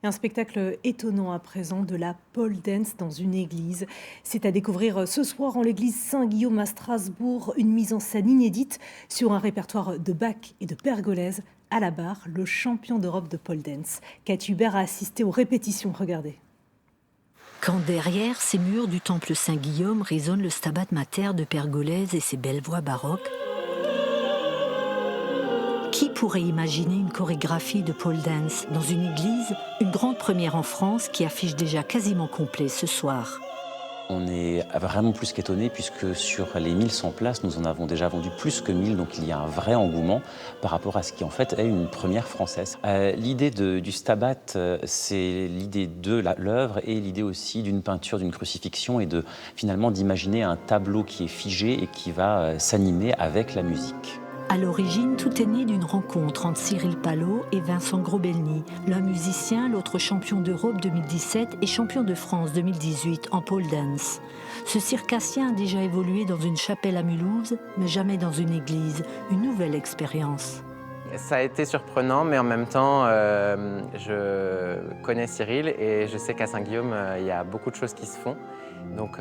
Un spectacle étonnant à présent de la pole dance dans une église. C'est à découvrir ce soir en l'église Saint-Guillaume à Strasbourg, une mise en scène inédite sur un répertoire de Bach et de Pergolèse. À la barre, le champion d'Europe de pole dance. Kat Hubert a assisté aux répétitions, regardez. Quand derrière ces murs du temple Saint-Guillaume résonne le Stabat Mater de Pergolèse et ses belles voix baroques, qui pourrait imaginer une chorégraphie de pole dance dans une église, une grande première en France qui affiche déjà quasiment complet ce soir. On est vraiment plus qu'étonnés puisque sur les 1100 places, nous en avons déjà vendu plus que 1000, donc il y a un vrai engouement par rapport à ce qui en fait est une première française. L'idée du Stabat, c'est l'idée de l'œuvre et l'idée aussi d'une peinture, d'une crucifixion et finalement d'imaginer un tableau qui est figé et qui va s'animer avec la musique. À l'origine, tout est né d'une rencontre entre Cyril Palot et Vincent Grobelny, l'un musicien, l'autre champion d'Europe 2017 et champion de France 2018 en pole dance. Ce circassien a déjà évolué dans une chapelle à Mulhouse, mais jamais dans une église. Une nouvelle expérience. Ça a été surprenant, mais en même temps, je connais Cyril et je sais qu'à Saint-Guillaume, il y a beaucoup de choses qui se font. Donc,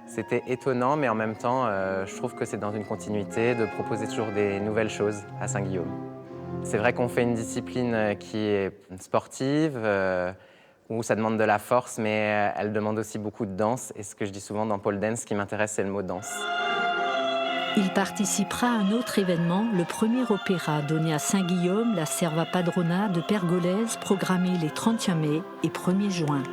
c'était étonnant, mais en même temps, je trouve que c'est dans une continuité de proposer toujours des nouvelles choses à Saint-Guillaume. C'est vrai qu'on fait une discipline qui est sportive, où ça demande de la force, mais elle demande aussi beaucoup de danse. Et ce que je dis souvent dans pole dance, ce qui m'intéresse, c'est le mot danse. Il participera à un autre événement, le premier opéra donné à Saint-Guillaume, la Serva Padrona de Pergolèse, programmé les 31 mai et 1er juin.